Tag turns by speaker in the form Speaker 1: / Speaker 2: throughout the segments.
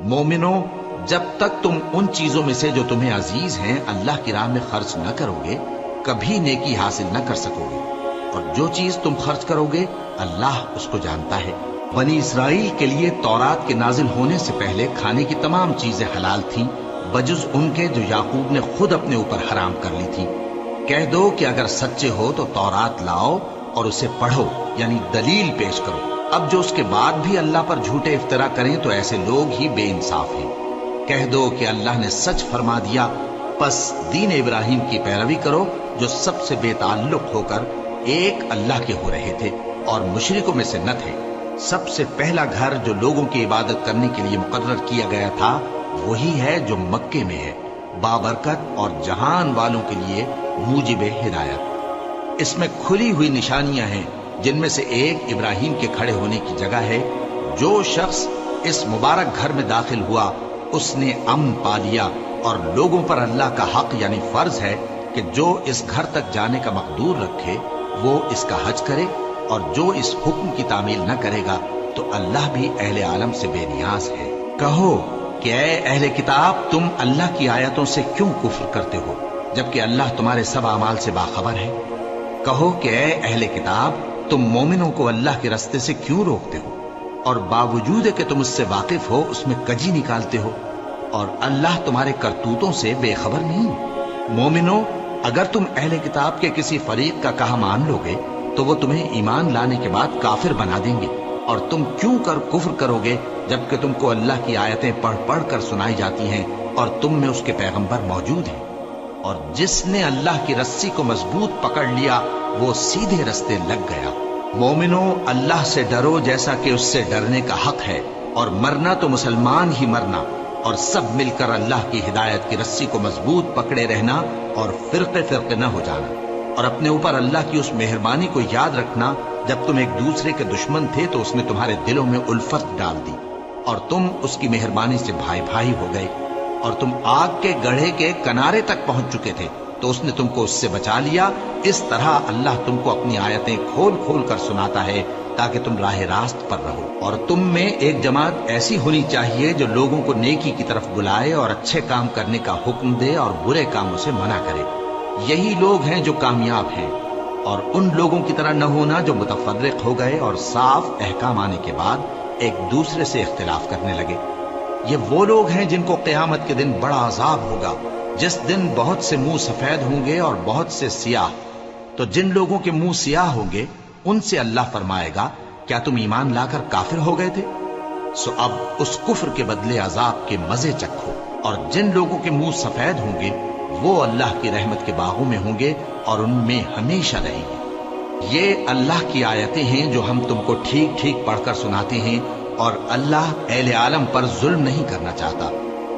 Speaker 1: مومنو، جب تک تم ان چیزوں میں سے جو تمہیں عزیز ہیں اللہ کی راہ میں خرچ نہ کرو گے کبھی نیکی حاصل نہ کر سکو گے، اور جو چیز تم خرچ کرو گے اللہ اس کو جانتا ہے۔ بنی اسرائیل کے لیے تورات کے نازل ہونے سے پہلے کھانے کی تمام چیزیں حلال تھیں بجز ان کے جو یعقوب نے خود اپنے اوپر حرام کر لی تھی۔ کہہ دو کہ اگر سچے ہو تو تورات لاؤ اور اسے پڑھو، یعنی دلیل پیش کرو۔ اب جو اس کے بعد بھی اللہ پر جھوٹے افطرا کریں تو ایسے لوگ ہی بے انصاف ہیں۔ کہہ دو کہ اللہ نے سچ فرما دیا، پس دین ابراہیم کی پیروی کرو جو سب سے بے تعلق ہو کر ایک اللہ کے ہو رہے تھے اور مشرکوں میں سے نہ تھے۔ سب سے پہلا گھر جو لوگوں کی عبادت کرنے کے لیے مقرر کیا گیا تھا وہی ہے جو مکے میں ہے، بابرکت اور جہان والوں کے لیے موجب ہدایت۔ اس میں کھلی ہوئی نشانیاں ہیں جن میں سے ایک ابراہیم کے کھڑے ہونے کی جگہ ہے۔ جو شخص اس مبارک گھر میں داخل ہوا اس نے امن پا لیا، اور لوگوں پر اللہ کا حق یعنی فرض ہے کہ جو اس گھر تک جانے کا مقدور رکھے وہ اس کا حج کرے، اور جو اس حکم کی تعمیل نہ کرے گا تو اللہ بھی اہل عالم سے بے نیاز ہے۔ کہو کہ اے اہل کتاب، تم اللہ کی آیتوں سے کیوں کفر کرتے ہو جبکہ اللہ تمہارے سب اعمال سے باخبر ہے؟ کہو کہ اے اہل کتاب، تم مومنوں کو اللہ کے رستے سے کیوں روکتے ہو اور باوجود کہ تم اس سے واقف ہو اس میں کجی نکالتے ہو، اور اللہ تمہارے کرتوتوں سے بے خبر نہیں؟ مومنو، اگر تم اہل کتاب کے کسی فریق کا کہا مان لو گے تو وہ تمہیں ایمان لانے کے بعد کافر بنا دیں گے، اور تم کیوں کر کفر کرو گے جبکہ تم کو اللہ کی آیتیں پڑھ پڑھ کر سنائی جاتی ہیں اور تم میں اس کے پیغمبر موجود ہیں؟ اور جس نے اللہ کی رسی کو مضبوط پکڑ لیا وہ سیدھے رستے لگ گیا۔ مومنو، اللہ سے ڈرو جیسا کہ اس سے ڈرنے کا حق ہے، اور مرنا تو مسلمان ہی مرنا، اور سب مل کر اللہ کی ہدایت کی رسی کو مضبوط پکڑے رہنا اور فرقے فرقے نہ ہو جانا، اور اپنے اوپر اللہ کی اس مہربانی کو یاد رکھنا جب تم ایک دوسرے کے دشمن تھے تو اس نے تمہارے دلوں میں الفت ڈال دی اور تم اس کی مہربانی سے بھائی بھائی ہو گئے، اور تم آگ کے گڑھے کے کنارے تک پہنچ چکے تھے تو اس نے تم کو اس سے بچا لیا۔ اس طرح اللہ تم کو اپنی آیتیں کھول کھول کر سناتا ہے تاکہ تم راہ راست پر رہو۔ اور تم میں ایک جماعت ایسی ہونی چاہیے جو لوگوں کو نیکی کی طرف بلائے اور اچھے کام کرنے کا حکم دے اور برے کاموں سے منع کرے۔ یہی لوگ ہیں جو کامیاب ہیں، اور ان لوگوں کی طرح نہ ہونا جو متفرق ہو گئے اور صاف احکام آنے کے بعد ایک دوسرے سے اختلاف کرنے لگے۔ یہ وہ لوگ ہیں جن کو قیامت کے دن بڑا عذاب ہوگا، جس دن بہت سے منہ سفید ہوں گے اور بہت سے سیاہ۔ تو جن لوگوں کے منہ سیاہ ہوں گے ان سے اللہ فرمائے گا، کیا تم ایمان لا کر کافر ہو گئے تھے؟ سو اب اس کفر کے بدلے عذاب کے مزے چکھو۔ اور جن لوگوں کے منہ سفید ہوں گے وہ اللہ کی رحمت کے باغوں میں ہوں گے اور ان میں ہمیشہ رہیں گے۔ یہ اللہ کی آیتیں ہیں جو ہم تم کو ٹھیک ٹھیک پڑھ کر سناتے ہیں، اور اللہ اہل عالم پر ظلم نہیں کرنا چاہتا،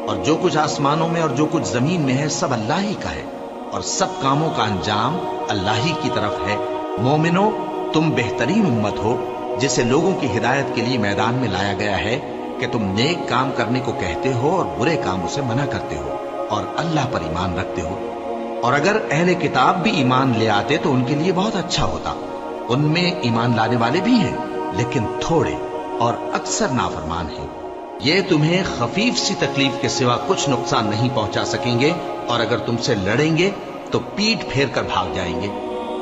Speaker 1: اور جو کچھ آسمانوں میں اور جو کچھ زمین میں ہے سب اللہ ہی کا ہے، اور سب کاموں کا انجام اللہ ہی کی طرف ہے۔ مومنو، تم بہترین امت ہو جسے لوگوں کی ہدایت کے لیے میدان میں لایا گیا ہے کہ تم نیک کام کرنے کو کہتے ہو اور برے کاموں سے منع کرتے ہو اور اللہ پر ایمان رکھتے ہو۔ اور اگر اہل کتاب بھی ایمان لے آتے تو ان کے لیے بہت اچھا ہوتا۔ ان میں ایمان لانے والے بھی ہیں لیکن تھوڑے اور اکثر نافرمان ہیں۔ یہ تمہیں خفیف سی تکلیف کے سوا کچھ نقصان نہیں پہنچا سکیں گے، اور اگر تم سے لڑیں گے تو پیٹ پھیر کر بھاگ جائیں گے،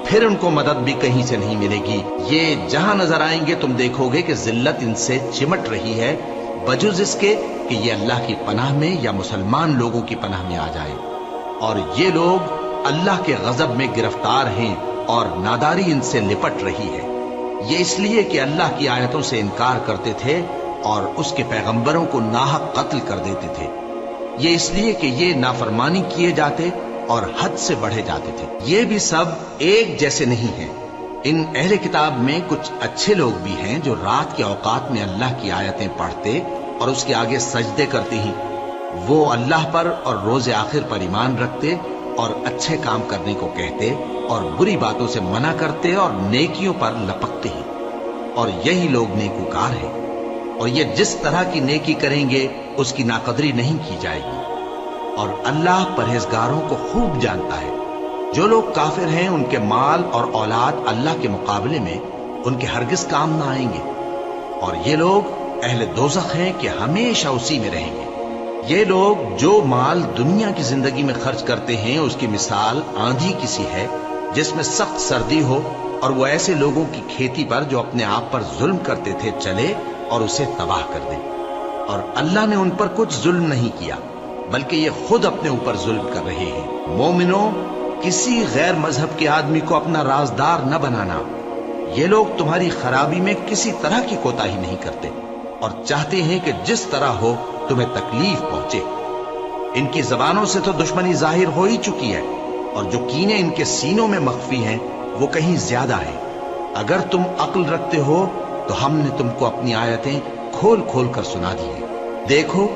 Speaker 1: پھر ان کو مدد بھی کہیں سے نہیں ملے گی۔ یہ جہاں نظر آئیں گے تم دیکھو گے کہ ذلت ان سے چمٹ رہی ہے، بجز اس کے کہ یہ اللہ کی پناہ میں یا مسلمان لوگوں کی پناہ میں آ جائیں۔ اور یہ لوگ اللہ کے غضب میں گرفتار ہیں اور ناداری ان سے لپٹ رہی ہے۔ یہ اس لیے کہ اللہ کی آیتوں سے انکار کرتے تھے اور اس کے پیغمبروں کو ناحق قتل کر دیتے تھے۔ یہ اس لیے کہ یہ نافرمانی کیے جاتے اور حد سے بڑھے جاتے تھے۔ یہ بھی سب ایک جیسے نہیں ہیں۔ ان اہل کتاب میں کچھ اچھے لوگ بھی ہیں جو رات کے اوقات میں اللہ کی آیتیں پڑھتے اور اس کے آگے سجدے کرتے ہیں۔ وہ اللہ پر اور روز آخر پر ایمان رکھتے اور اچھے کام کرنے کو کہتے اور بری باتوں سے منع کرتے اور نیکیوں پر لپکتے ہیں، اور یہی لوگ نیکوکار ہیں۔ اور یہ جس طرح کی نیکی کریں گے اس کی ناقدری نہیں کی جائے گی، اور اللہ پرہیزگاروں کو خوب جانتا ہے۔ جو لوگ کافر ہیں ان کے مال اور اولاد اللہ کے مقابلے میں ان کے ہرگز کام نہ آئیں گے، اور یہ لوگ اہل دوزخ ہیں کہ ہمیشہ اسی میں رہیں گے۔ یہ لوگ جو مال دنیا کی زندگی میں خرچ کرتے ہیں اس کی مثال آندھی کسی ہے جس میں سخت سردی ہو اور وہ ایسے لوگوں کی کھیتی پر جو اپنے آپ پر ظلم کرتے تھے چلے اور اسے تباہ کر دے۔ اور اللہ نے ان پر کچھ ظلم نہیں کیا بلکہ یہ خود اپنے اوپر ظلم کر رہے ہیں۔ مومنوں، کسی غیر مذہب کے آدمی کو اپنا رازدار نہ بنانا۔ یہ لوگ تمہاری خرابی میں کسی طرح کی کوتاہی نہیں کرتے اور چاہتے ہیں کہ جس طرح ہو تمہیں تکلیف پہنچے۔ ان کی زبانوں سے تو دشمنی ظاہر ہو ہی چکی ہے اور جو کینے ان کے سینوں میں مخفی ہیں وہ کہیں زیادہ ہیں۔ اگر تم عقل رکھتے ہو تو ہم نے تم کو اپنی آیتیں کھول کھول کر سنا دی ہیں۔ دیکھو،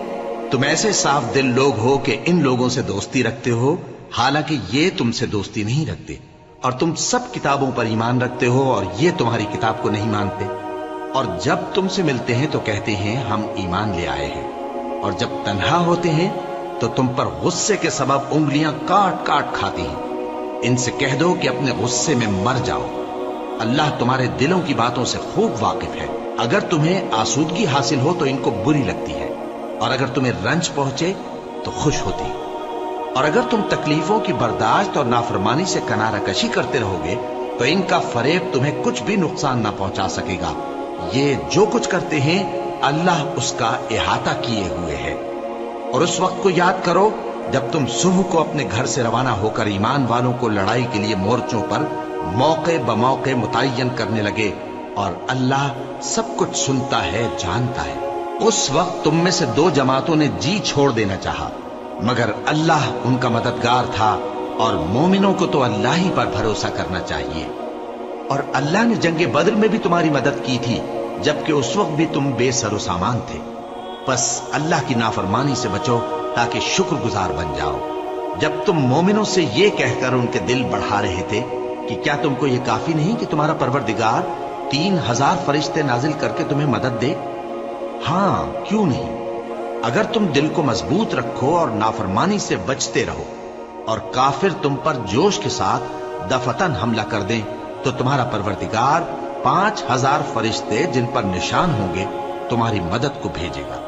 Speaker 1: تم ایسے صاف دل لوگ ہو کہ ان لوگوں سے دوستی رکھتے ہو حالانکہ یہ تم سے دوستی نہیں رکھتے، اور تم سب کتابوں پر ایمان رکھتے ہو اور یہ تمہاری کتاب کو نہیں مانتے، اور جب تم سے ملتے ہیں تو کہتے ہیں ہم ایمان لے آئے ہیں، اور جب تنہا ہوتے ہیں تو تم پر غصے کے سبب انگلیاں کاٹ کاٹ کھاتی ہیں۔ ان سے کہہ دو کہ اپنے غصے میں مر جاؤ، اللہ تمہارے دلوں کی باتوں سے خوب واقف ہے۔ اگر تمہیں آسودگی حاصل ہو تو ان کو بری لگتی ہے، اور اگر تمہیں رنج پہنچے تو خوش ہوتی ہے، اور اگر تم تکلیفوں کی برداشت اور نافرمانی سے کنارہ کشی کرتے رہو گے تو ان کا فریب تمہیں کچھ بھی نقصان نہ پہنچا سکے گا۔ یہ جو کچھ کرتے ہیں اللہ اس کا احاطہ کیے ہوئے ہے۔ اور اس وقت کو یاد کرو جب تم صبح کو اپنے گھر سے روانہ ہو کر ایمان والوں کو لڑائی کے لیے مورچوں پر موقع بموقع متعین کرنے لگے، اور اللہ سب کچھ سنتا ہے، جانتا ہے۔ اس وقت تم میں سے دو جماعتوں نے جی چھوڑ دینا چاہا، مگر اللہ ان کا مددگار تھا، اور مومنوں کو تو اللہ ہی پر بھروسہ کرنا چاہیے۔ اور اللہ نے جنگ بدر میں بھی تمہاری مدد کی تھی جبکہ اس وقت بھی تم بے سر و سامان تھے۔ بس اللہ کی نافرمانی سے بچو تاکہ شکر گزار بن جاؤ۔ جب تم مومنوں سے یہ کہہ کر ان کے دل بڑھا رہے تھے کہ کیا تم کو یہ کافی نہیں کہ تمہارا پروردگار 3000 فرشتے نازل کر کے تمہیں مدد دے؟ ہاں، کیوں نہیں؟ اگر تم دل کو مضبوط رکھو اور نافرمانی سے بچتے رہو اور کافر تم پر جوش کے ساتھ دفتن حملہ کر دیں تو تمہارا پروردگار 5000 فرشتے جن پر نشان ہوں گے تمہاری مدد کو بھیجے گا،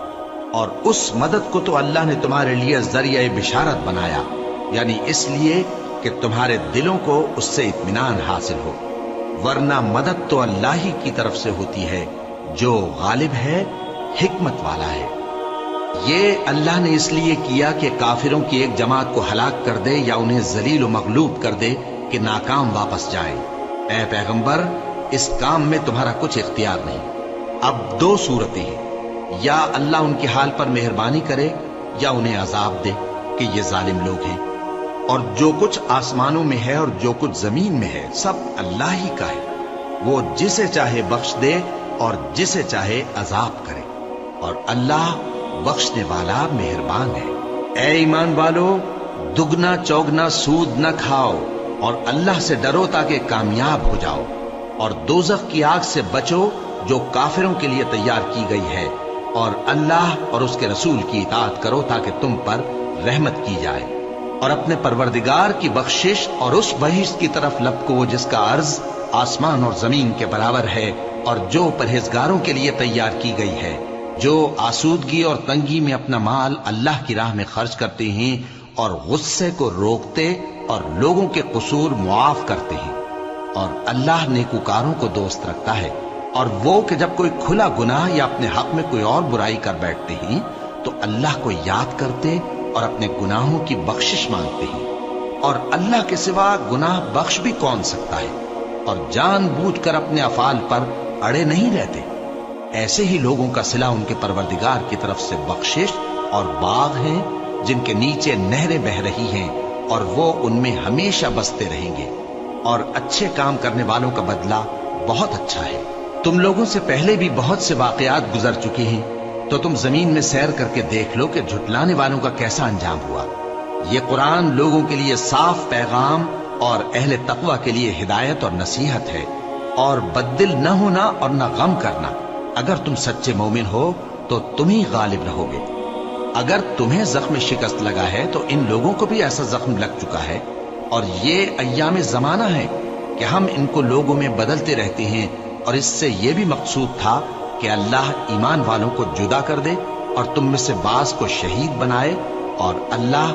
Speaker 1: اور اس مدد کو تو اللہ نے تمہارے لیے ذریعہ بشارت بنایا، یعنی اس لیے کہ تمہارے دلوں کو اس سے اطمینان حاصل ہو، ورنہ مدد تو اللہ ہی کی طرف سے ہوتی ہے جو غالب ہے، حکمت والا ہے۔ یہ اللہ نے اس لیے کیا کہ کافروں کی ایک جماعت کو ہلاک کر دے یا انہیں ذلیل و مغلوب کر دے کہ ناکام واپس جائیں۔ اے پیغمبر، اس کام میں تمہارا کچھ اختیار نہیں۔ اب دو صورتیں ہیں، یا اللہ ان کے حال پر مہربانی کرے یا انہیں عذاب دے کہ یہ ظالم لوگ ہیں، اور جو کچھ آسمانوں میں ہے اور جو کچھ زمین میں ہے سب اللہ ہی کا ہے، وہ جسے چاہے بخش دے اور جسے چاہے عذاب کرے، اور اللہ بخشنے والا مہربان ہے۔ اے ایمان والو، دگنا چوگنا سود نہ کھاؤ اور اللہ سے ڈرو تاکہ کامیاب ہو جاؤ، اور دوزخ کی آگ سے بچو جو کافروں کے لیے تیار کی گئی ہے، اور اللہ اور اس کے رسول کی اطاعت کرو تاکہ تم پر رحمت کی جائے، اور اپنے پروردگار کی بخشش اور اس بہشت کی طرف لپکو جس کا عرض آسمان اور زمین کے برابر ہے، اور جو پرہیزگاروں کے لیے تیار کی گئی ہے، جو آسودگی اور تنگی میں اپنا مال اللہ کی راہ میں خرچ کرتے ہیں اور غصے کو روکتے اور لوگوں کے قصور معاف کرتے ہیں، اور اللہ نیکوکاروں کو دوست رکھتا ہے۔ اور وہ کہ جب کوئی کھلا گناہ یا اپنے حق میں کوئی اور برائی کر بیٹھتے ہیں تو اللہ کو یاد کرتے اور اپنے گناہوں کی بخشش مانگتے ہیں، اور اللہ کے سوا گناہ بخش بھی کون سکتا ہے، اور جان بوجھ کر اپنے افعال پر اڑے نہیں رہتے۔ ایسے ہی لوگوں کا صلہ ان کے پروردگار کی طرف سے بخشش اور باغ ہیں جن کے نیچے نہریں بہہ رہی ہیں، اور وہ ان میں ہمیشہ بستے رہیں گے، اور اچھے کام کرنے والوں کا بدلہ بہت اچھا ہے۔ تم لوگوں سے پہلے بھی بہت سے واقعات گزر چکے ہیں، تو تم زمین میں سیر کر کے دیکھ لو کہ جھٹلانے والوں کا کیسا انجام ہوا۔ یہ قرآن لوگوں کے لیے صاف پیغام اور اہل تقوی کے لیے ہدایت اور نصیحت ہے، اور بددل نہ ہونا اور نہ غم کرنا۔ اگر تم سچے مومن ہو تو تم ہی غالب رہو گے۔ اگر تمہیں زخم شکست لگا ہے تو ان لوگوں کو بھی ایسا زخم لگ چکا ہے، اور یہ ایام زمانہ ہے کہ ہم ان کو لوگوں میں بدلتے رہتے ہیں، اور اس سے یہ بھی مقصود تھا کہ اللہ ایمان والوں کو جدا کر دے اور تم میں سے بعض کو شہید بنائے، اور اللہ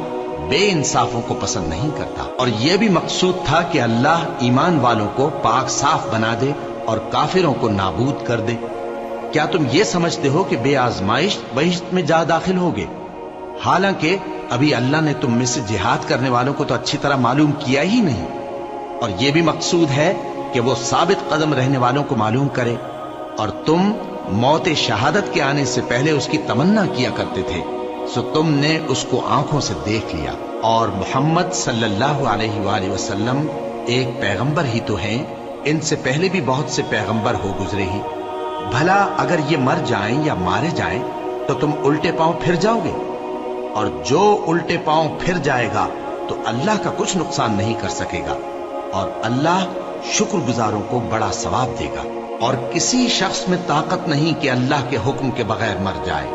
Speaker 1: بے انصافوں کو پسند نہیں کرتا۔ اور یہ بھی مقصود تھا کہ اللہ ایمان والوں کو پاک صاف بنا دے اور کافروں کو نابود کر دے۔ کیا تم یہ سمجھتے ہو کہ بے آزمائش بہشت میں جا داخل ہوگے؟ حالانکہ ابھی اللہ نے تم میں سے جہاد کرنے والوں کو تو اچھی طرح معلوم کیا ہی نہیں، اور یہ بھی مقصود ہے کہ وہ ثابت قدم رہنے والوں کو معلوم کرے، اور تم موت شہادت کے آنے سے پہلے اس کی تمنا کیا کرتے تھے، سو تم نے اس کو آنکھوں سے دیکھ لیا۔ اور محمد صلی اللہ علیہ وآلہ وسلم ایک پیغمبر ہی تو ہیں، ان سے پہلے بھی بہت سے پیغمبر ہو گزرے ہی۔ بھلا اگر یہ مر جائیں یا مارے جائیں تو تم الٹے پاؤں پھر جاؤ گے؟ اور جو الٹے پاؤں پھر جائے گا تو اللہ کا کچھ نقصان نہیں کر سکے گا، اور اللہ شکر گزاروں کو بڑا ثواب دے گا۔ اور کسی شخص میں طاقت نہیں کہ اللہ کے حکم کے بغیر مر جائے،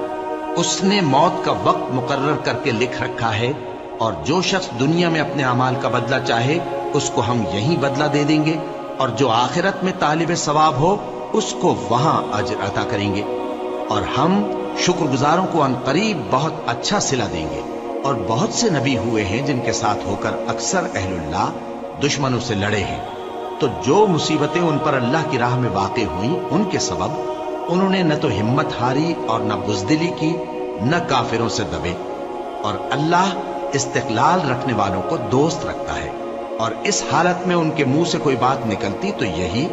Speaker 1: اس نے موت کا وقت مقرر کر کے لکھ رکھا ہے، اور جو شخص دنیا میں اپنے اعمال کا بدلہ چاہے اس کو ہم یہی بدلہ دے دیں گے، اور جو آخرت میں طالب ثواب ہو اس کو وہاں اجر عطا کریں گے، اور ہم شکر گزاروں کو ان قریب بہت اچھا صلہ دیں گے۔ اور بہت سے نبی ہوئے ہیں جن کے ساتھ ہو کر اکثر اہل اللہ دشمنوں سے لڑے ہیں، تو جو مصیبتیں ان پر اللہ کی راہ میں واقع ہوئیں ان کے سبب انہوں نے نہ تو ہمت ہاری اور نہ بزدلی کی، نہ کافروں سے دبے، اور اللہ استقلال رکھنے والوں کو دوست رکھتا ہے۔ اور اس حالت میں ان کے منہ سے کوئی بات نکلتی تو یہی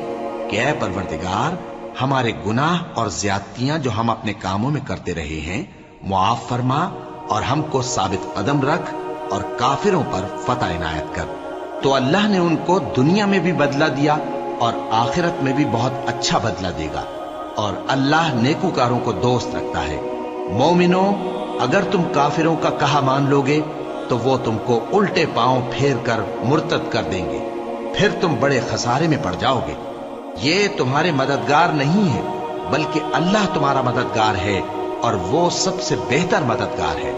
Speaker 1: کہ اے پروردگار، ہمارے گناہ اور زیادتیاں جو ہم اپنے کاموں میں کرتے رہے ہیں معاف فرما، اور ہم کو ثابت قدم رکھ، اور کافروں پر فتح عنایت کر۔ تو اللہ نے ان کو دنیا میں بھی بدلہ دیا اور آخرت میں بھی بہت اچھا بدلہ دے گا، اور اللہ نیکوکاروں کو دوست رکھتا ہے۔ مومنو، اگر تم کافروں کا کہا مان لوگے تو وہ تم کو الٹے پاؤں پھیر کر مرتد کر دیں گے، پھر تم بڑے خسارے میں پڑ جاؤ گے۔ یہ تمہارے مددگار نہیں ہے بلکہ اللہ تمہارا مددگار ہے، اور وہ سب سے بہتر مددگار ہے۔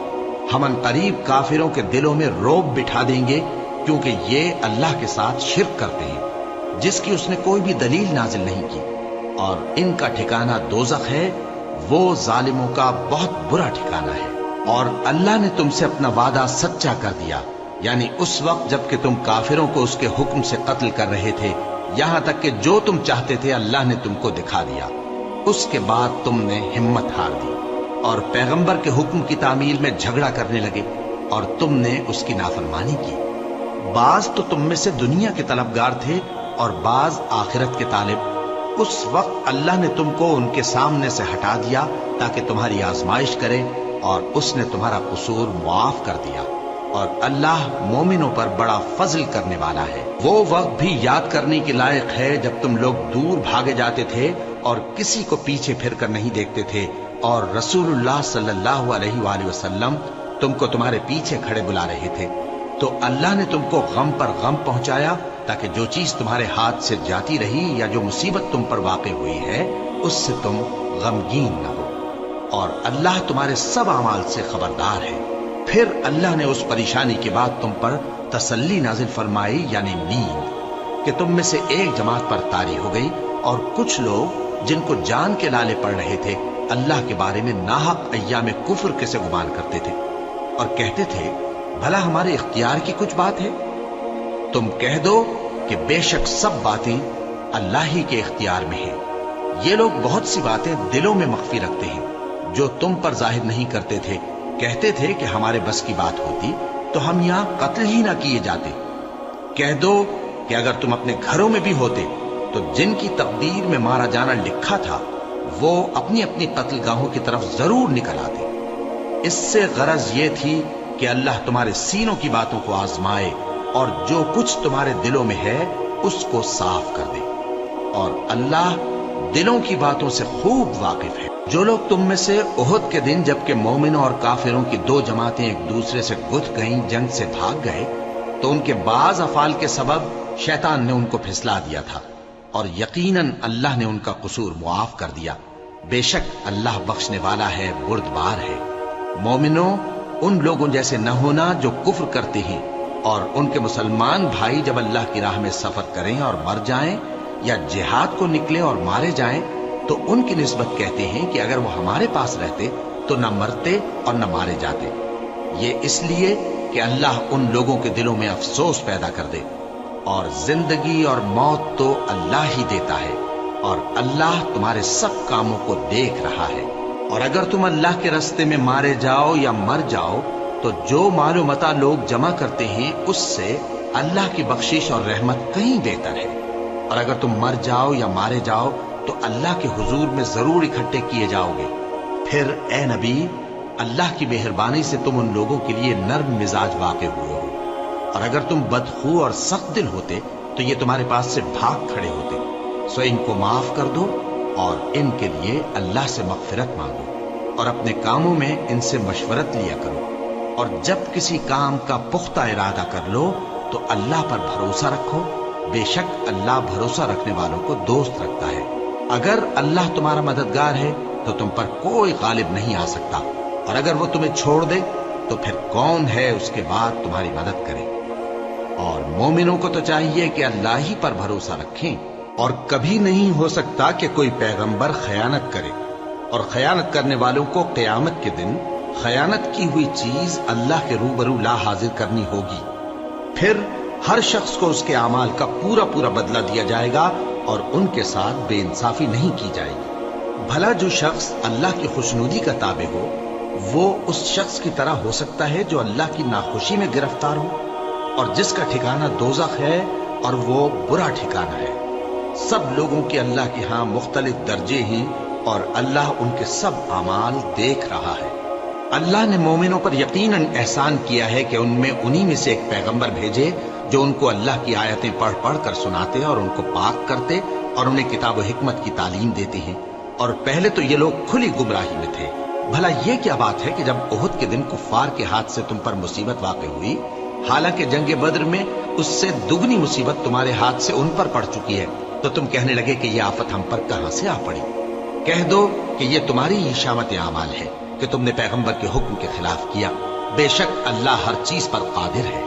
Speaker 1: ہم ان قریب کافروں کے دلوں میں رعب بٹھا دیں گے، کیونکہ یہ اللہ کے ساتھ شرک کرتے ہیں جس کی اس نے کوئی بھی دلیل نازل نہیں کی، اور ان کا ٹھکانہ دوزخ ہے، وہ ظالموں کا بہت برا ٹھکانہ ہے۔ اور اللہ نے تم سے اپنا وعدہ سچا کر دیا، یعنی اس وقت جب کہ تم کافروں کو اس کے حکم سے قتل کر رہے تھے، یہاں تک کہ جو تم چاہتے تھے اللہ نے تم کو دکھا دیا۔ اس کے بعد تم نے ہمت ہار دی اور پیغمبر کے حکم کی تعمیل میں جھگڑا کرنے لگے، اور تم نے اس کی نافرمانی کی۔ بعض تو تم میں سے دنیا کے طلبگار تھے اور بعض آخرت کے طالب۔ اس وقت اللہ نے تم کو ان کے سامنے سے ہٹا دیا تاکہ تمہاری آزمائش کرے، اور اس نے تمہارا قصور معاف کر دیا، اور اللہ مومنوں پر بڑا فضل کرنے والا ہے۔ وہ وقت بھی یاد کرنے کے لائق ہے جب تم لوگ دور بھاگے جاتے تھے اور کسی کو پیچھے پھر کر نہیں دیکھتے تھے، اور رسول اللہ صلی اللہ علیہ وآلہ وسلم تم کو تمہارے پیچھے کھڑے بلا رہے تھے، تو اللہ نے تم کو غم پر غم پہنچایا تاکہ جو چیز تمہارے ہاتھ سے جاتی رہی یا جو مصیبت تم پر واقع ہوئی ہے اس سے تم غمگین نہ ہو، اور اللہ تمہارے سب اعمال سے خبردار ہے۔ پھر اللہ نے اس پریشانی کے بعد تم پر تسلی نازل فرمائی، یعنی نیند، کہ تم میں سے ایک جماعت پر طاری ہو گئی، اور کچھ لوگ جن کو جان کے لالے پڑ رہے تھے اللہ کے بارے میں ناحق ایام کفر کے سے گمان کرتے تھے، اور کہتے تھے بھلا ہمارے اختیار کی کچھ بات ہے؟ تم کہہ دو کہ بے شک سب باتیں اللہ ہی کے اختیار میں ہیں۔ یہ لوگ بہت سی باتیں دلوں میں مخفی رکھتے ہیں جو تم پر ظاہر نہیں کرتے تھے۔ کہتے تھے کہ ہمارے بس کی بات ہوتی تو ہم یہاں قتل ہی نہ کیے جاتے۔ کہہ دو کہ اگر تم اپنے گھروں میں بھی ہوتے تو جن کی تقدیر میں مارا جانا لکھا تھا وہ اپنی اپنی قتل گاہوں کی طرف ضرور نکل آتے۔ اس سے غرض یہ تھی کہ اللہ تمہارے سینوں کی باتوں کو آزمائے اور جو کچھ تمہارے دلوں میں ہے اس کو صاف کر دے، اور اللہ دلوں کی باتوں سے خوب واقف ہے۔ جو لوگ تم میں سے احد کے دن جبکہ مومنوں اور کافروں کی دو جماعتیں ایک دوسرے سے گتھ گئیں جنگ سے بھاگ گئے تو ان کے بعض افعال کے سبب شیطان نے ان کو پھسلا دیا تھا، اور یقیناً اللہ نے ان کا قصور معاف کر دیا۔ بے شک اللہ بخشنے والا ہے، بردبار ہے۔ مومنوں، ان لوگوں جیسے نہ ہونا جو کفر کرتے ہیں، اور ان کے مسلمان بھائی جب اللہ کی راہ میں سفر کریں اور مر جائیں یا جہاد کو نکلیں اور مارے جائیں تو ان کی نسبت کہتے ہیں کہ اگر وہ ہمارے پاس رہتے تو نہ مرتے اور نہ مارے جاتے، یہ اس لیے کہ اللہ ان لوگوں کے دلوں میں افسوس پیدا کر دے، اور زندگی اور موت تو اللہ ہی دیتا ہے، اور اللہ تمہارے سب کاموں کو دیکھ رہا ہے۔ اور اگر تم اللہ کے راستے میں مارے جاؤ یا مر جاؤ تو جو مال و متاع لوگ جمع کرتے ہیں اس سے اللہ کی بخشش اور رحمت کہیں بہتر ہے، اور اگر تم مر جاؤ یا مارے جاؤ تو اللہ کے حضور میں ضرور اکٹھے کیے جاؤ گے۔ پھر اے نبی، اللہ کی مہربانی سے تم ان لوگوں کے لیے نرم مزاج واقع ہوئے ہو، اور اگر تم بدخو اور سخت دل ہوتے تو یہ تمہارے پاس سے بھاگ کھڑے ہوتے، سو ان کو معاف کر دو اور ان کے لیے اللہ سے مغفرت مانگو، اور اپنے کاموں میں ان سے مشورت لیا کرو، اور جب کسی کام کا پختہ ارادہ کر لو تو اللہ پر بھروسہ رکھو، بے شک اللہ بھروسہ رکھنے والوں کو دوست رکھتا ہے۔ اگر اللہ تمہارا مددگار ہے تو تم پر کوئی غالب نہیں آ سکتا، اور اگر وہ تمہیں چھوڑ دے تو پھر کون ہے اس کے بعد تمہاری مدد کرے۔ اور مومنوں کو تو چاہیے کہ اللہ ہی پر بھروسہ رکھیں، اور کبھی نہیں ہو سکتا کہ کوئی پیغمبر خیانت کرے، اور خیانت کرنے والوں کو قیامت کے دن خیانت کی ہوئی چیز اللہ کے روبرو لا حاضر کرنی ہوگی، پھر ہر شخص کو اس کے اعمال کا پورا پورا بدلہ دیا جائے گا، اور ان کے ساتھ بے انصافی نہیں کی جائے گی۔ بھلا جو شخص اللہ کی خوشنودی کا تابع ہو وہ اس شخص کی طرح ہو سکتا ہے جو اللہ کی ناخوشی میں گرفتار ہو، اور جس کا ٹھکانہ دوزخ ہے اور وہ برا ٹھکانہ ہے۔ سب لوگوں کے اللہ کے ہاں مختلف درجے ہیں، اور اللہ ان کے سب اعمال دیکھ رہا ہے۔ اللہ نے مومنوں پر یقیناً احسان کیا ہے کہ ان میں انہی میں سے ایک پیغمبر بھیجے جو ان کو اللہ کی آیتیں پڑھ پڑھ کر سناتے اور ان کو پاک کرتے اور انہیں کتاب و حکمت کی تعلیم دیتے ہیں، اور پہلے تو یہ لوگ کھلی گمراہی میں تھے۔ بھلا یہ کیا بات ہے کہ جب احد کے دن کفار کے ہاتھ سے تم پر مصیبت واقع ہوئی، حالانکہ جنگ بدر میں اس سے دگنی مصیبت تمہارے ہاتھ سے ان پر پڑ چکی ہے، تو تم کہنے لگے کہ یہ آفت ہم پر کہاں سے آ پڑی؟ کہہ دو کہ یہ تمہاری ہی شامت اعمال ہے کہ تم نے پیغمبر کے حکم کے خلاف کیا، بے شک اللہ ہر چیز پر قادر ہے۔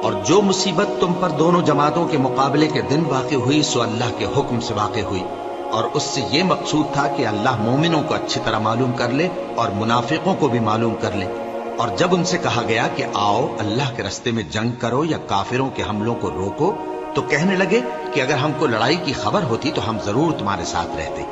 Speaker 1: اور جو مصیبت تم پر دونوں جماعتوں کے مقابلے کے دن واقع ہوئی سو اللہ کے حکم سے واقع ہوئی، اور اس سے یہ مقصود تھا کہ اللہ مومنوں کو اچھی طرح معلوم کر لے اور منافقوں کو بھی معلوم کر لے۔ اور جب ان سے کہا گیا کہ آؤ اللہ کے راستے میں جنگ کرو یا کافروں کے حملوں کو روکو، تو کہنے لگے کہ اگر ہم کو لڑائی کی خبر ہوتی تو ہم ضرور تمہارے ساتھ رہتے۔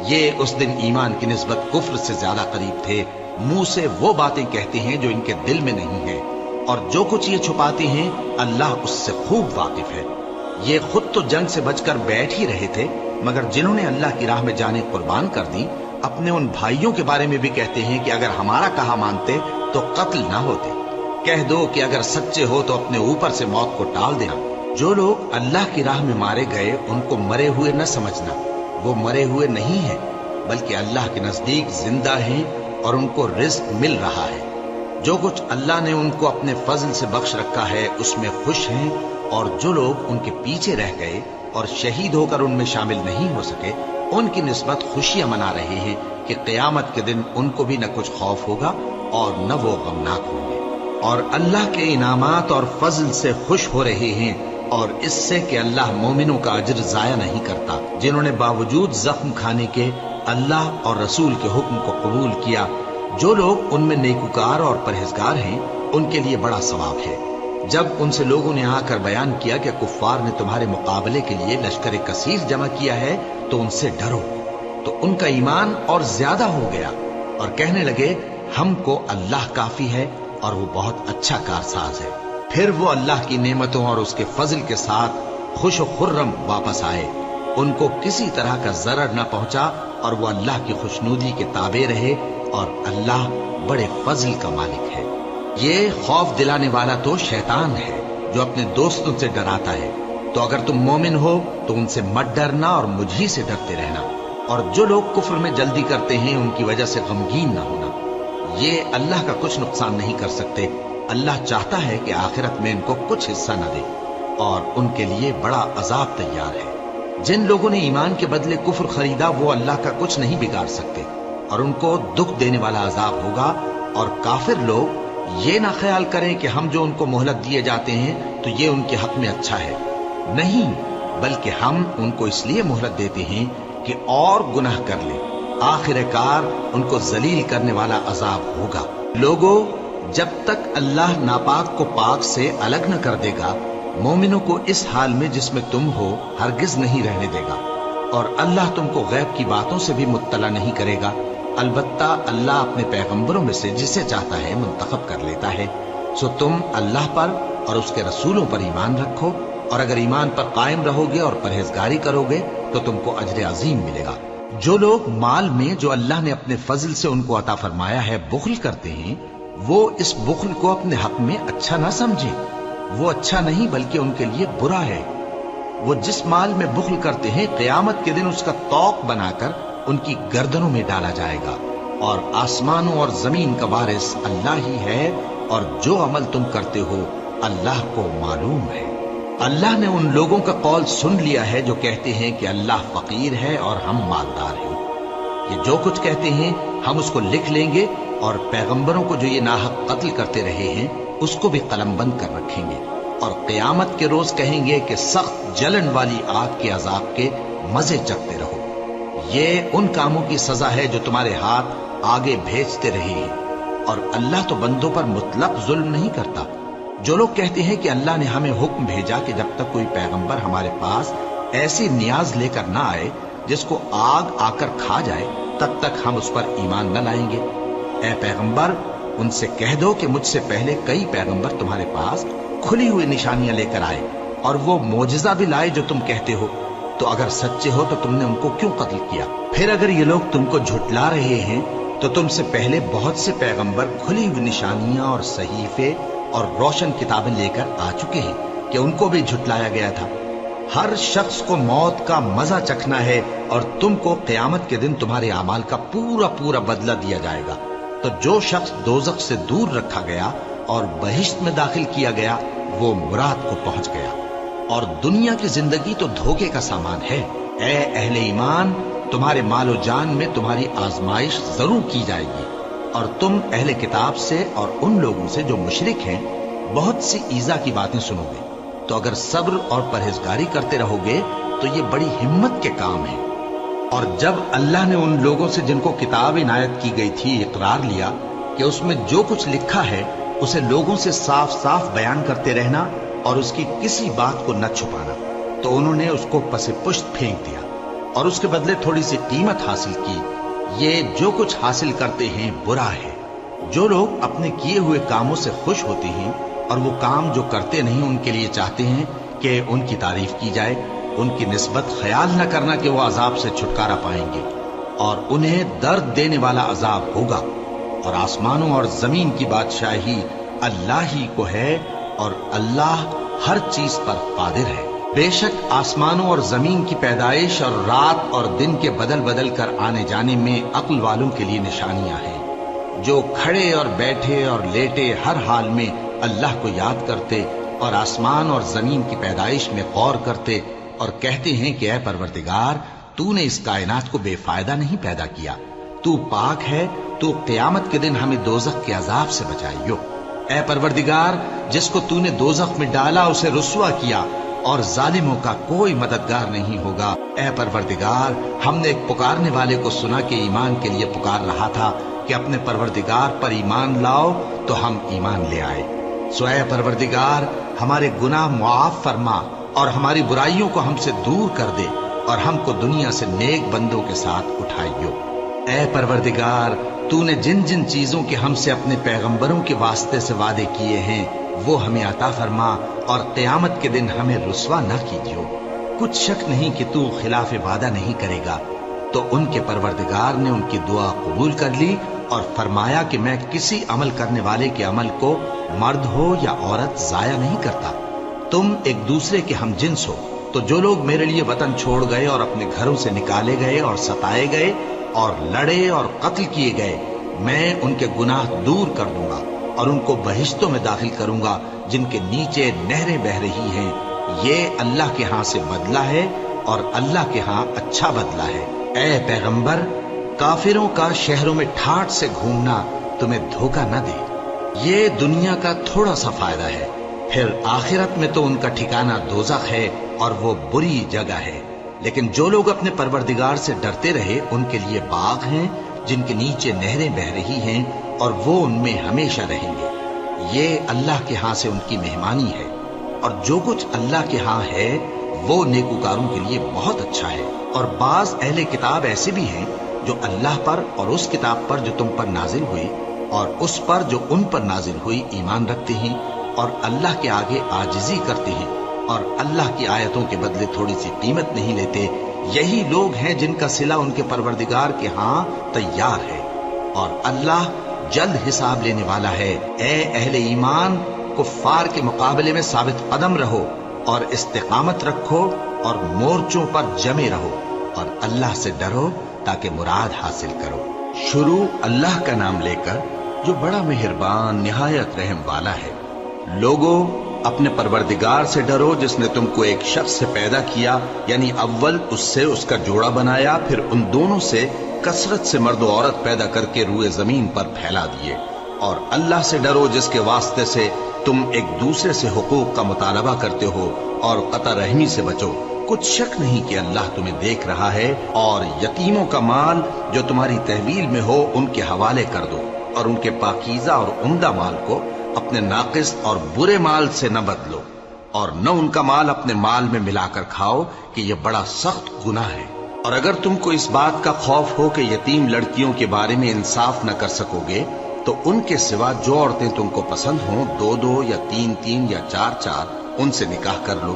Speaker 1: یہ اس دن ایمان کی نسبت کفر سے زیادہ قریب تھے، منہ سے وہ باتیں کہتے ہیں جو ان کے دل میں نہیں ہیں، اور جو کچھ یہ چھپاتے ہیں اللہ اس سے خوب واقف ہے۔ یہ خود تو جنگ سے بچ کر بیٹھ ہی رہے تھے، مگر جنہوں نے اللہ کی راہ میں جانیں قربان کر دی اپنے ان بھائیوں کے بارے میں بھی کہتے ہیں کہ اگر ہمارا کہا مانتے تو قتل نہ ہوتے۔ کہہ دو کہ اگر سچے ہو تو اپنے اوپر سے موت کو ٹال دینا۔ جو لوگ اللہ کی راہ میں مارے گئے ان کو مرے ہوئے نہ سمجھنا، وہ مرے ہوئے نہیں ہیں بلکہ اللہ کے نزدیک زندہ ہیں اور ان کو رزق مل رہا ہے۔ جو کچھ اللہ نے ان کو اپنے فضل سے بخش رکھا ہے اس میں خوش ہیں، اور جو لوگ ان کے پیچھے رہ گئے اور شہید ہو کر ان میں شامل نہیں ہو سکے ان کی نسبت خوشیاں منا رہے ہیں کہ قیامت کے دن ان کو بھی نہ کچھ خوف ہوگا اور نہ وہ غمناک ہوں گے، اور اللہ کے انعامات اور فضل سے خوش ہو رہے ہیں، اور اس سے کہ اللہ مومنوں کا اجر ضائع نہیں کرتا۔ جنہوں نے باوجود زخم کھانے کے اللہ اور رسول کے حکم کو قبول کیا، جو لوگ ان میں نیکوکار اور پرہیزگار ہیں ان کے لیے بڑا ثواب ہے۔ جب ان سے لوگوں نے آ کر بیان کیا کہ کفار نے تمہارے مقابلے کے لیے لشکر کثیر جمع کیا ہے تو ان سے ڈرو، تو ان کا ایمان اور زیادہ ہو گیا، اور کہنے لگے ہم کو اللہ کافی ہے اور وہ بہت اچھا کارساز ہے۔ پھر وہ اللہ کی نعمتوں اور اس کے فضل کے ساتھ خوش و خرم واپس آئے، ان کو کسی طرح کا ضرر نہ پہنچا، اور وہ اللہ کی خوشنودی کے تابع رہے، اور اللہ بڑے فضل کا مالک ہے۔ یہ خوف دلانے والا تو شیطان ہے جو اپنے دوستوں سے ڈراتا ہے، تو اگر تم مومن ہو تو ان سے مت ڈرنا اور مجھ ہی سے ڈرتے رہنا، اور جو لوگ کفر میں جلدی کرتے ہیں ان کی وجہ سے غمگین نہ ہونا، یہ اللہ کا کچھ نقصان نہیں کر سکتے۔ اللہ چاہتا ہے کہ آخرت میں ان کو کچھ حصہ نہ دے، اور ان کے لیے بڑا عذاب تیار ہے۔ جن لوگوں نے ایمان کے بدلے کفر خریدا وہ اللہ کا کچھ نہیں بگاڑ سکتے، اور ان کو دکھ دینے والا عذاب ہوگا۔ اور کافر لوگ یہ نہ خیال کریں کہ ہم جو ان کو مہلت دیے جاتے ہیں تو یہ ان کے حق میں اچھا ہے، نہیں، بلکہ ہم ان کو اس لیے مہلت دیتے ہیں کہ کہ اور گناہ کر لے، آخر کار ان کو ذلیل کرنے والا عذاب ہوگا۔ لوگو، جب تک اللہ ناپاک کو پاک سے الگ نہ کر دے گا، مومنوں کو اس حال میں جس میں تم ہو ہرگز نہیں رہنے دے گا، اور اللہ تم کو غیب کی باتوں سے بھی مطلع نہیں کرے گا۔ البتہ اللہ اپنے پیغمبروں میں سے جسے چاہتا ہے منتخب کر لیتا ہے۔ سو تم اللہ پر اور اس کے رسولوں پر ایمان رکھو، اور اگر ایمان پر قائم رہو گے اور پرہیزگاری کرو گے تو تم کو اجر عظیم ملے گا۔ جو لوگ مال میں جو اللہ نے اپنے فضل سے ان کو عطا فرمایا ہے بخل کرتے ہیں، وہ اس بخل کو اپنے حق میں اچھا نہ سمجھیں، وہ اچھا نہیں بلکہ ان کے لیے برا ہے۔ وہ جس مال میں بخل کرتے ہیں قیامت کے دن اس کا طوق بنا کر ان کی گردنوں میں ڈالا جائے گا، اور آسمانوں اور زمین کا وارث اللہ ہی ہے، اور جو عمل تم کرتے ہو اللہ کو معلوم ہے۔ اللہ نے ان لوگوں کا قول سن لیا ہے جو کہتے ہیں کہ اللہ فقیر ہے اور ہم مالدار ہیں۔ یہ جو کچھ کہتے ہیں ہم اس کو لکھ لیں گے، اور پیغمبروں کو جو یہ ناحق قتل کرتے رہے ہیں اس کو بھی قلم بند کر رکھیں گے، اور قیامت کے روز کہیں گے کہ سخت جلن والی آگ کے عذاب کے مزے چکھتے رہو۔ یہ ان کاموں کی سزا ہے جو تمہارے ہاتھ آگے بھیجتے رہے ہیں، اور اللہ تو بندوں پر مطلق ظلم نہیں کرتا۔ جو لوگ کہتے ہیں کہ اللہ نے ہمیں حکم بھیجا کہ جب تک کوئی پیغمبر ہمارے پاس ایسی نیاز لے کر نہ آئے جس کو آگ آ کر کھا جائے، تب تک ہم اس پر ایمان نہ لائیں گے۔ اے پیغمبر، ان سے کہہ دو کہ مجھ سے پہلے کئی پیغمبر تمہارے پاس کھلی ہوئی نشانیاں لے کر آئے، اور وہ معجزہ بھی لائے جو تم کہتے ہو، تو اگر سچے ہو تو تم نے ان کو کیوں قتل کیا؟ پھر اگر یہ لوگ تم کو جھٹلا رہے ہیں تو تم سے پہلے بہت سے پیغمبر کھلی ہوئی نشانیاں اور صحیفے اور روشن کتابیں لے کر آ چکے ہیں کہ ان کو بھی جھٹلایا گیا تھا۔ ہر شخص کو موت کا مزہ چکھنا ہے، اور تم کو قیامت کے دن تمہارے اعمال کا پورا پورا بدلہ دیا جائے گا۔ تو جو شخص دوزخ سے دور رکھا گیا اور بہشت میں داخل کیا گیا وہ مراد کو پہنچ گیا، اور دنیا کی زندگی تو دھوکے کا سامان ہے۔ اے اہل ایمان، تمہارے مال و جان میں تمہاری آزمائش ضرور کی جائے گی، اور تم اہل کتاب سے اور ان لوگوں سے جو مشرک ہیں بہت سی ایذا کی باتیں سنو گے، تو اگر صبر اور پرہیزگاری کرتے رہو گے تو یہ بڑی ہمت کے کام ہے۔ اور جب اللہ نے ان لوگوں سے جن کو کتاب عنایت کی گئی تھی اقرار لیا کہ اس میں جو کچھ لکھا ہے اسے لوگوں سے صاف صاف بیان کرتے رہنا اور اس کی کسی بات کو نہ چھپانا، تو انہوں نے اس کو پس پشت پھینک دیا اور اس کے بدلے تھوڑی سی قیمت حاصل کی۔ یہ جو کچھ حاصل کرتے ہیں برا ہے۔ جو لوگ اپنے کیے ہوئے کاموں سے خوش ہوتے ہیں اور وہ کام جو کرتے نہیں ان کے لیے چاہتے ہیں کہ ان کی تعریف کی جائے، ان کی نسبت خیال نہ کرنا کہ وہ عذاب سے چھٹکارا پائیں گے، اور انہیں درد دینے والا عذاب ہوگا۔ اور آسمانوں اور زمین کی بادشاہی اللہ ہی کو ہے، اور اللہ ہر چیز پر قادر ہے۔ بے شک آسمانوں اور زمین کی پیدائش اور رات اور دن کے بدل بدل کر آنے جانے میں عقل والوں کے لیے نشانیاں ہیں، جو کھڑے اور بیٹھے اور لیٹے ہر حال میں اللہ کو یاد کرتے اور آسمان اور زمین کی پیدائش میں غور کرتے اور کہتے ہیں کہ اے پروردگار، تو نے اس کائنات کو بے فائدہ نہیں پیدا کیا، تو پاک ہے، تو قیامت کے دن ہمیں دوزخ کے عذاب سے بچائیو۔ اے پروردگار، جس کو تو نے دوزخ میں ڈالا اسے رسوا کیا، اور ظالموں کا کوئی مددگار نہیں ہوگا۔ اے پروردگار، ہم نے ایک پکارنے والے کو سنا کہ ایمان کے لیے پکار رہا تھا کہ اپنے پروردگار پر ایمان لاؤ، تو ہم ایمان لے آئے۔ سو اے پروردگار، ہمارے گناہ معاف فرما اور ہماری برائیوں کو ہم سے دور کر دے، اور ہم کو دنیا سے نیک بندوں کے ساتھ اٹھائیو۔ اے پروردگار، تو نے جن جن چیزوں کے ہم سے اپنے پیغمبروں کے واسطے سے وعدے کیے ہیں وہ ہمیں عطا فرما، اور قیامت کے دن ہمیں رسوا نہ کیجیو۔ کچھ شک نہیں کہ تو خلاف وعدہ نہیں کرے گا۔ تو ان کے پروردگار نے ان کی دعا قبول کر لی اور فرمایا کہ میں کسی عمل کرنے والے کے عمل کو مرد ہو یا عورت ضائع نہیں کرتا۔ تم ایک دوسرے کے ہم جنس ہو، تو جو لوگ میرے لیے وطن چھوڑ گئے اور اپنے گھروں سے نکالے گئے اور ستائے گئے اور لڑے اور قتل کیے گئے، میں ان کے گناہ دور کر دوں گا اور ان کو بہشتوں میں داخل کروں گا جن کے نیچے نہریں بہ رہی ہیں۔ یہ اللہ کے ہاں سے بدلہ ہے، اور اللہ کے ہاں اچھا بدلہ ہے۔ اے پیغمبر، کافروں کا شہروں میں ٹھاٹھ سے گھومنا تمہیں دھوکہ نہ دے۔ یہ دنیا کا تھوڑا سا فائدہ ہے، پھر آخرت میں تو ان کا ٹھکانہ دوزخ ہے، اور وہ بری جگہ ہے۔ لیکن جو لوگ اپنے پروردگار سے ڈرتے رہے ان کے لیے باغ ہیں جن کے نیچے نہریں بہہ رہی ہیں اور وہ ان میں ہمیشہ رہیں گے. یہ اللہ کے ہاں سے ان کی مہمانی ہے، اور جو کچھ اللہ کے ہاں ہے وہ نیکوکاروں کے لیے بہت اچھا ہے. اور بعض اہل کتاب ایسے بھی ہیں جو اللہ پر اور اس کتاب پر جو تم پر نازل ہوئی اور اس پر جو ان پر نازل ہوئی ایمان رکھتے ہیں اور اللہ کے آگے عاجزی کرتے ہیں اور اللہ کی آیتوں کے بدلے تھوڑی سی قیمت نہیں لیتے. یہی لوگ ہیں جن کا صلہ ان کے پروردگار کے ہاں تیار ہے، اور اللہ جلد حساب لینے والا ہے. اے اہل ایمان، کفار کے مقابلے میں ثابت قدم رہو اور استقامت رکھو اور مورچوں پر جمے رہو اور اللہ سے ڈرو تاکہ مراد حاصل کرو. شروع اللہ کا نام لے کر جو بڑا مہربان نہایت رحم والا ہے. لوگوں، اپنے پروردگار سے ڈرو جس نے تم کو ایک شخص سے پیدا کیا، یعنی اول اس سے اس کا جوڑا بنایا، پھر ان دونوں سے کثرت سے مرد و عورت پیدا کر کے روئے زمین پر پھیلا دیے. اور اللہ سے ڈرو جس کے واسطے سے تم ایک دوسرے سے حقوق کا مطالبہ کرتے ہو، اور قطع رحمی سے بچو. کچھ شک نہیں کہ اللہ تمہیں دیکھ رہا ہے. اور یتیموں کا مال جو تمہاری تحویل میں ہو ان کے حوالے کر دو، اور ان کے پاکیزہ اور عمدہ مال کو اپنے ناقص اور برے مال سے نہ بدلو، اور نہ ان کا مال اپنے مال میں ملا کر کھاؤ کہ یہ بڑا سخت گناہ ہے. اور اگر تم کو اس بات کا خوف ہو کہ یتیم لڑکیوں کے بارے میں انصاف نہ کر سکو گے تو ان کے سوا جو عورتیں تم کو پسند ہوں، 2 یا 3 یا 4 ان سے نکاح کر لو.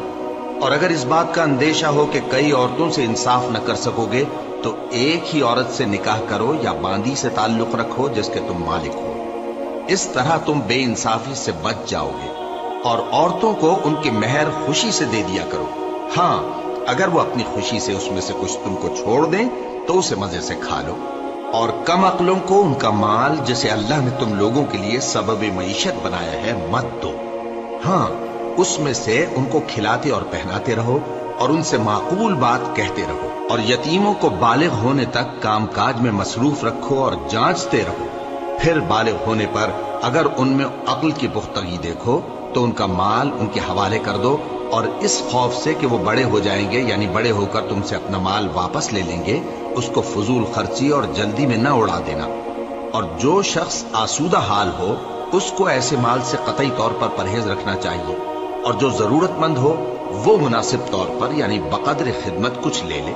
Speaker 1: اور اگر اس بات کا اندیشہ ہو کہ کئی عورتوں سے انصاف نہ کر سکو گے تو ایک ہی عورت سے نکاح کرو یا باندی سے تعلق رکھو جس کے تم مالک ہو. اس طرح تم بے انصافی سے بچ جاؤ گے. اور عورتوں کو ان کے مہر خوشی سے دے دیا کرو. ہاں، اگر وہ اپنی خوشی سے اس میں سے کچھ تم کو چھوڑ دیں تو اسے مزے سے کھا لو. اور کم عقلوں کو ان کا مال جسے اللہ نے تم لوگوں کے لیے سبب معیشت بنایا ہے مت دو. ہاں، اس میں سے ان کو کھلاتے اور پہناتے رہو اور ان سے معقول بات کہتے رہو. اور یتیموں کو بالغ ہونے تک کام کاج میں مصروف رکھو اور جانچتے رہو. پھر بالغ ہونے پر اگر ان میں عقل کی پختگی دیکھو تو ان کا مال ان کے حوالے کر دو، اور اس خوف سے کہ وہ بڑے ہو جائیں گے، یعنی بڑے ہو کر تم سے اپنا مال واپس لے لیں گے، اس کو فضول خرچی اور جلدی میں نہ اڑا دینا. اور جو شخص آسودہ حال ہو اس کو ایسے مال سے قطعی طور پر پرہیز رکھنا چاہیے. اور جو ضرورت مند ہو وہ مناسب طور پر یعنی بقدر خدمت کچھ لے لے.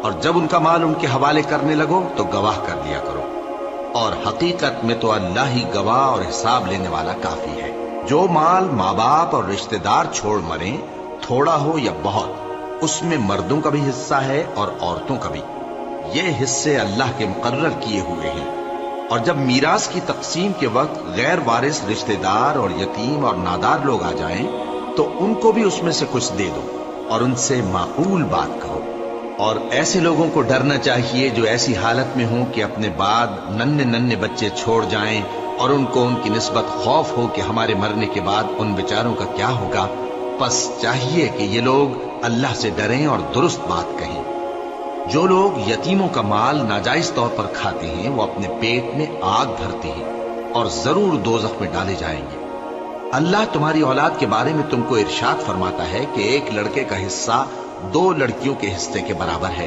Speaker 1: اور جب ان کا مال ان کے حوالے کرنے لگو تو گواہ کر دیا کرو. اور حقیقت میں تو اللہ ہی گواہ اور حساب لینے والا کافی ہے. جو مال ماں باپ اور رشتہ دار چھوڑ مریں، تھوڑا ہو یا بہت، اس میں مردوں کا بھی حصہ ہے اور عورتوں کا بھی. یہ حصے اللہ کے مقرر کیے ہوئے ہیں. اور جب میراث کی تقسیم کے وقت غیر وارث رشتہ دار اور یتیم اور نادار لوگ آ جائیں تو ان کو بھی اس میں سے کچھ دے دو اور ان سے معقول بات کہو. اور ایسے لوگوں کو ڈرنا چاہیے جو ایسی حالت میں ہوں کہ اپنے بعد ننھے بچے چھوڑ جائیں اور ان کو ان کی نسبت خوف ہو کہ ہمارے مرنے کے بعد ان بیچاروں کا کیا ہوگا. پس چاہیے کہ یہ لوگ اللہ سے ڈریں اور درست بات کہیں. جو لوگ یتیموں کا مال ناجائز طور پر کھاتے ہیں وہ اپنے پیٹ میں آگ بھرتے ہیں اور ضرور دوزخ میں ڈالے جائیں گے. اللہ تمہاری اولاد کے بارے میں تم کو ارشاد فرماتا ہے کہ ایک لڑکے کا حصہ 2 لڑکیوں کے حصے کے برابر ہے.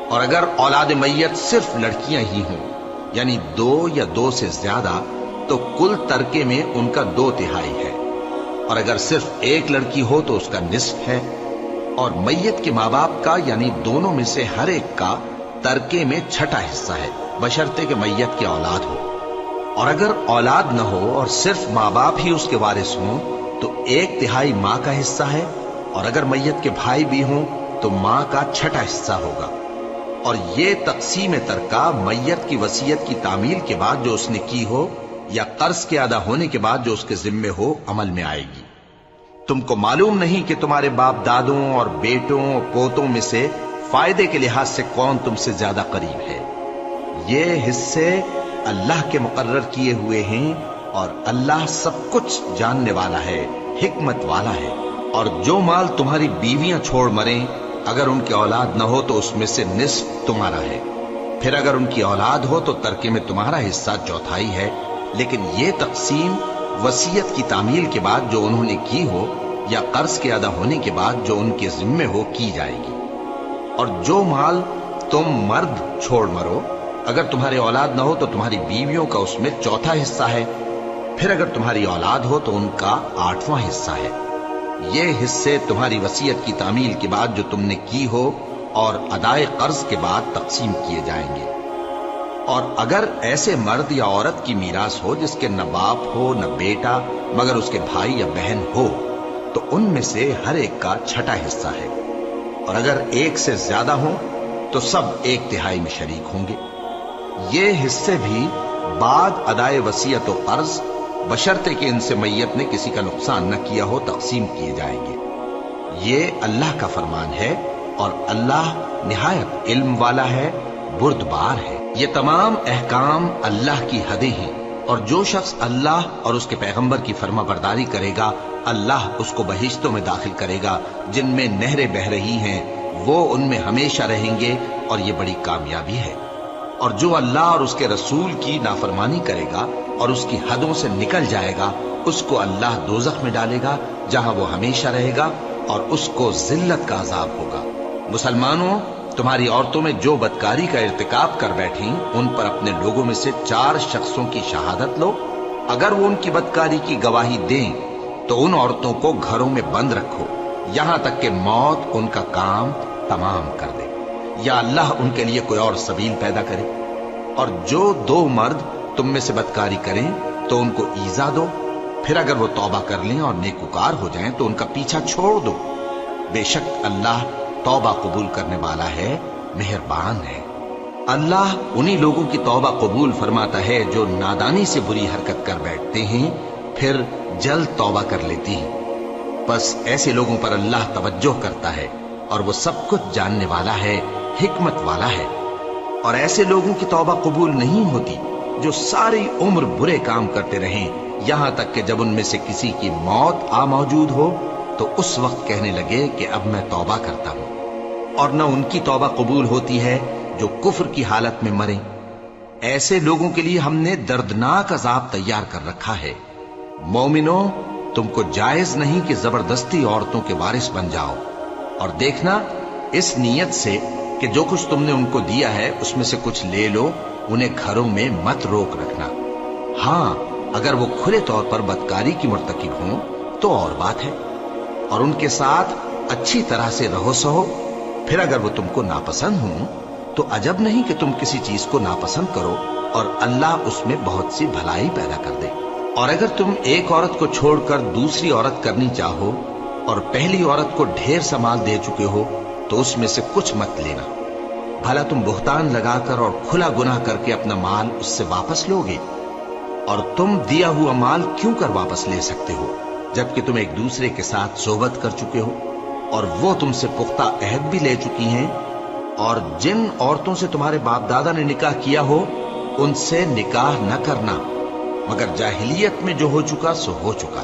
Speaker 1: اور اگر اولاد میت صرف لڑکیاں ہی ہوں یعنی 2 یا 2 سے زیادہ تو کل ترکے میں ان کا 2/3 ہے. اور اگر صرف ایک لڑکی ہو تو اس کا نصف ہے. اور میت کے ماں باپ کا یعنی دونوں میں سے ہر ایک کا ترکے میں 6واں حصہ ہے بشرطے کہ میت کی اولاد ہو. اور اگر اولاد نہ ہو اور صرف ماں باپ ہی اس کے وارث ہوں تو 1/3 ماں کا حصہ ہے. اور اگر میت کے بھائی بھی ہوں تو ماں کا 6واں حصہ ہوگا. اور یہ تقسیم ترکہ میت کی وصیت کی تعمیل کے بعد جو اس نے کی ہو یا قرض کے ادا ہونے کے بعد جو اس کے ذمے ہو عمل میں آئے گی. تم کو معلوم نہیں کہ تمہارے باپ دادوں اور بیٹوں اور پوتوں میں سے فائدے کے لحاظ سے کون تم سے زیادہ قریب ہے. یہ حصے اللہ کے مقرر کیے ہوئے ہیں اور اللہ سب کچھ جاننے والا ہے، حکمت والا ہے. اور جو مال تمہاری بیویاں چھوڑ مریں اگر ان کی اولاد نہ ہو تو اس میں سے نصف تمہارا ہے. پھر اگر ان کی اولاد ہو تو ترکے میں تمہارا حصہ 1/4 ہے. لیکن یہ تقسیم وصیت کی تعمیل کے بعد جو انہوں نے کی ہو یا قرض کے ادا ہونے کے بعد جو ان کے ذمے ہو کی جائے گی. اور جو مال تم مرد چھوڑ مرو، اگر تمہاری اولاد نہ ہو تو تمہاری بیویوں کا اس میں چوتھا حصہ ہے، پھر اگر تمہاری اولاد ہو تو ان کا 8واں حصہ ہے۔ یہ حصے تمہاری وصیت کی تعمیل کے بعد جو تم نے کی ہو اور ادائے قرض کے بعد تقسیم کیے جائیں گے۔ اور اگر ایسے مرد یا عورت کی میراث ہو جس کے نہ باپ ہو نہ بیٹا مگر اس کے بھائی یا بہن ہو تو ان میں سے ہر ایک کا 6واں حصہ ہے، اور اگر ایک سے زیادہ ہوں تو سب 1/3 میں شریک ہوں گے۔ یہ حصے بھی بعد ادائے وصیت و قرض بشرطے کہ ان سے میت نے کسی کا نقصان نہ کیا ہو تقسیم کیے جائیں گے۔ یہ اللہ کا فرمان ہے اور اللہ نہایت علم والا ہے، بردبار ہے۔ یہ تمام احکام اللہ کی حدیں ہیں، اور جو شخص اللہ اور اس کے پیغمبر کی فرما برداری کرے گا اللہ اس کو بہشتوں میں داخل کرے گا جن میں نہریں بہہ رہی ہیں، وہ ان میں ہمیشہ رہیں گے، اور یہ بڑی کامیابی ہے۔ اور جو اللہ اور اس کے رسول کی نافرمانی کرے گا اور اس کی حدوں سے نکل جائے گا اس کو اللہ دوزخ میں ڈالے گا جہاں وہ ہمیشہ رہے گا، اور اس کو ذلت کا عذاب ہوگا۔ مسلمانوں، تمہاری عورتوں میں جو بدکاری کا ارتکاب کر بیٹھیں ان پر اپنے لوگوں میں سے 4 شخصوں کی شہادت لو۔ اگر وہ ان کی بدکاری کی گواہی دیں تو ان عورتوں کو گھروں میں بند رکھو یہاں تک کہ موت ان کا کام تمام کر دے، یا اللہ ان کے لیے کوئی اور سبیل پیدا کرے۔ اور جو 2 مرد تم میں سے بدکاری کریں تو ان کو ایذا دو، پھر اگر وہ توبہ کر لیں اور نیکوکار ہو جائیں تو ان کا پیچھا چھوڑ دو۔ بے شک اللہ توبہ قبول کرنے والا ہے، مہربان ہے۔ اللہ انہی لوگوں کی توبہ قبول فرماتا ہے جو نادانی سے بری حرکت کر بیٹھتے ہیں پھر جلد توبہ کر لیتی ہیں، بس ایسے لوگوں پر اللہ توجہ کرتا ہے اور وہ سب کچھ جاننے والا ہے، حکمت والا ہے۔ اور ایسے لوگوں کی توبہ قبول نہیں ہوتی جو ساری عمر برے کام کرتے رہیں یہاں تک کہ جب ان میں سے کسی کی موت آ موجود ہو تو اس وقت کہنے لگے کہ اب میں توبہ کرتا ہوں۔ اور نہ ان کی توبہ قبول ہوتی ہے جو کفر کی حالت میں مریں۔ ایسے لوگوں کے لیے ہم نے دردناک عذاب تیار کر رکھا ہے۔ مومنوں، تم کو جائز نہیں کہ زبردستی عورتوں کے وارث بن جاؤ، اور دیکھنا اس نیت سے کہ جو کچھ تم نے ان کو دیا ہے اس میں سے کچھ لے لو، انہیں گھروں میں مت روک رکھنا۔ ہاں، اگر وہ کھلے طور پر بدکاری کی مرتکب ہوں تو اور بات ہے، اور ان کے ساتھ اچھی طرح سے رہو سہو۔ پھر اگر وہ تم کو ناپسند ہوں تو عجب نہیں کہ تم کسی چیز کو ناپسند کرو، اور اللہ اس میں بہت سی بھلائی پیدا کر دے۔ اور اگر تم ایک عورت کو چھوڑ کر دوسری عورت کرنی چاہو اور پہلی عورت کو ڈھیر سا مال دے چکے ہو تو اس میں سے کچھ مت لینا، بھلا تم بہتان لگا کر اور کھلا گناہ کر کے اپنا مال اس سے واپس لوگے؟ اور تم دیا ہوا مال کیوں کر واپس لے سکتے ہو جبکہ تم ایک دوسرے کے ساتھ صحبت کر چکے ہو اور وہ تم سے پختہ عہد بھی لے چکی ہیں؟ اور جن عورتوں سے تمہارے باپ دادا نے نکاح کیا ہو ان سے نکاح نہ کرنا، مگر جاہلیت میں جو ہو چکا سو ہو چکا۔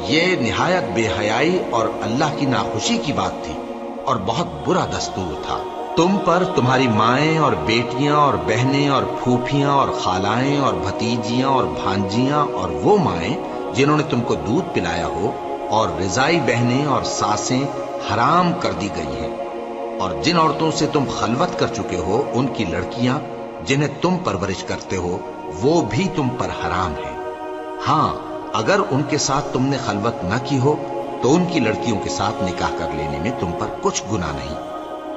Speaker 1: یہ نہایت بے حیائی اور اللہ کی ناخوشی کی بات تھی اور بہت برا دستور تھا۔ تم پر تمہاری مائیں اور بیٹیاں اور بہنیں اور پھوپھیاں اور خالائیں اور بھتیجیاں اور بھانجیاں اور وہ مائیں جنہوں نے تم کو دودھ پلایا ہو اور رضائی بہنیں اور ساسیں حرام کر دی گئی ہیں، اور جن عورتوں سے تم خلوت کر چکے ہو ان کی لڑکیاں جنہیں تم پرورش کرتے ہو وہ بھی تم پر حرام ہیں۔ ہاں، اگر ان کے ساتھ تم نے خلوت نہ کی ہو تو ان کی لڑکیوں کے ساتھ نکاح کر لینے میں تم پر کچھ گناہ نہیں۔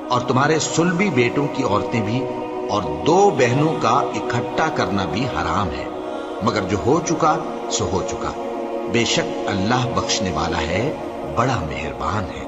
Speaker 1: اور تمہارے صلبی بیٹوں کی عورتیں بھی اور 2 بہنوں کا اکٹھا کرنا بھی حرام ہے، مگر جو ہو چکا سو ہو چکا۔ بے شک اللہ بخشنے والا ہے، بڑا مہربان ہے۔